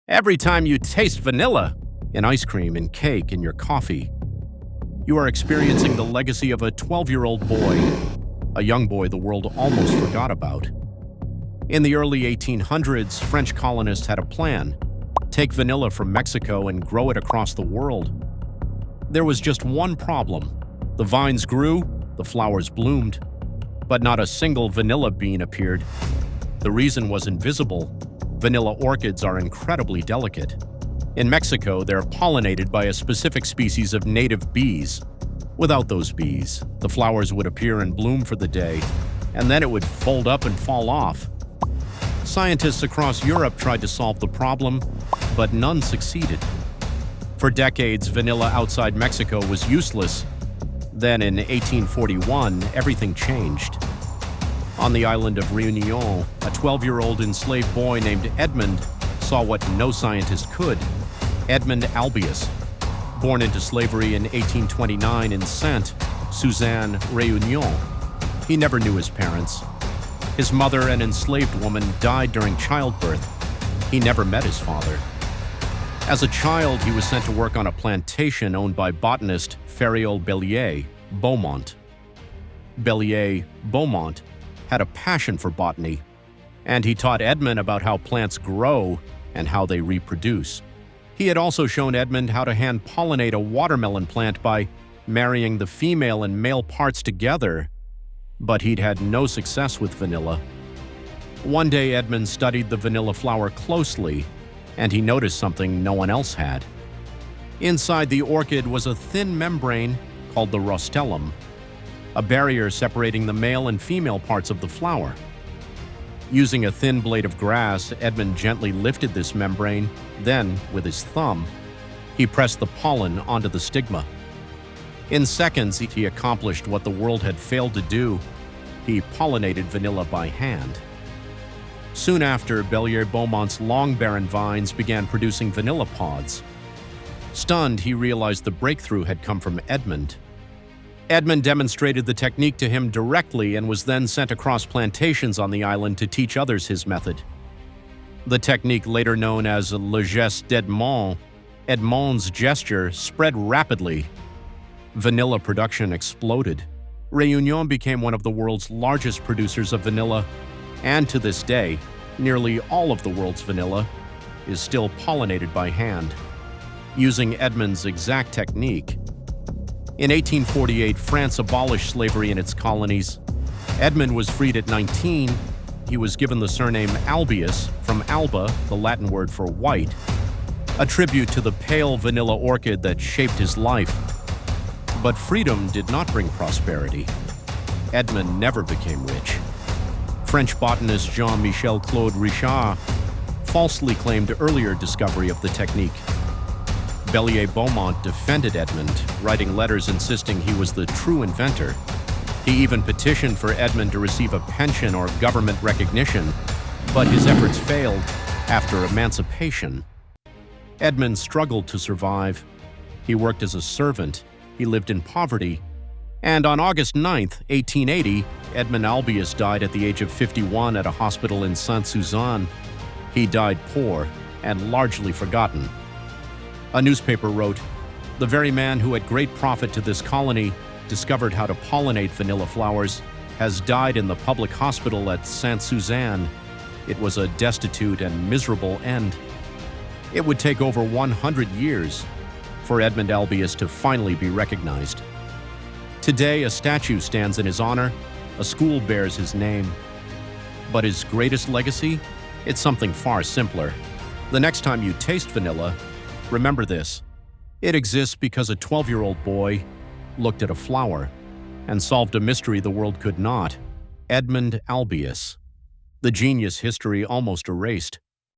Every time you taste vanilla in ice cream, in cake, in your coffee, you are experiencing the legacy of a 12-year-old boy, a young boy the world almost forgot about. In the early 1800s, French colonists had a plan: take vanilla from Mexico and grow it across the world. There was just one problem. The vines grew, the flowers bloomed, but not a single vanilla bean appeared. The reason was invisible. Vanilla orchids are incredibly delicate. In Mexico, they're pollinated by a specific species of native bees. Without those bees, the flowers would appear and bloom for the day, and then it would fold up and fall off. Scientists across Europe tried to solve the problem, but none succeeded. For decades, vanilla outside Mexico was useless. Then in 1841, everything changed. On the island of Réunion, a 12-year-old enslaved boy named Edmond saw what no scientist could. Edmond Albius, born into slavery in 1829 in Sainte-Suzanne, Réunion. He never knew his parents. His mother, an enslaved woman, died during childbirth. He never met his father. As a child, he was sent to work on a plantation owned by botanist Feriol Bellier Beaumont. Bellier Beaumont had a passion for botany, and he taught Edmond about how plants grow and how they reproduce. He had also shown Edmond how to hand-pollinate a watermelon plant by marrying the female and male parts together, but he'd had no success with vanilla. One day, Edmond studied the vanilla flower closely, and he noticed something no one else had. Inside the orchid was a thin membrane called the rostellum, a barrier separating the male and female parts of the flower. Using a thin blade of grass, Edmond gently lifted this membrane. Then, with his thumb, he pressed the pollen onto the stigma. In seconds, he accomplished what the world had failed to do. He pollinated vanilla by hand. Soon after, Bellier Beaumont's long barren vines began producing vanilla pods. Stunned, he realized the breakthrough had come from Edmond. Edmond demonstrated the technique to him directly and was then sent across plantations on the island to teach others his method. The technique, later known as le geste d'Edmond, Edmond's gesture, spread rapidly. Vanilla production exploded. Réunion became one of the world's largest producers of vanilla, and to this day, nearly all of the world's vanilla is still pollinated by hand. Using Edmond's exact technique, in 1848, France abolished slavery in its colonies. Edmond was freed at 19. He was given the surname Albius, from alba, the Latin word for white, a tribute to the pale vanilla orchid that shaped his life. But freedom did not bring prosperity. Edmond never became rich. French botanist Jean-Michel Claude Richard falsely claimed earlier discovery of the technique. Bellier Beaumont defended Edmond, writing letters insisting he was the true inventor. He even petitioned for Edmond to receive a pension or government recognition, but his efforts failed after emancipation. Edmond struggled to survive. He worked as a servant, he lived in poverty, and on August 9, 1880, Edmond Albius died at the age of 51 at a hospital in Sainte-Suzanne. He died poor and largely forgotten. A newspaper wrote, "The very man who at great profit to this colony discovered how to pollinate vanilla flowers has died in the public hospital at Sainte-Suzanne. It was a destitute and miserable end." It would take over 100 years for Edmond Albius to finally be recognized. Today, a statue stands in his honor, a school bears his name. But his greatest legacy? It's something far simpler. The next time you taste vanilla, remember this: it exists because a 12-year-old boy looked at a flower and solved a mystery the world could not. Edmond Albius, the genius history almost erased.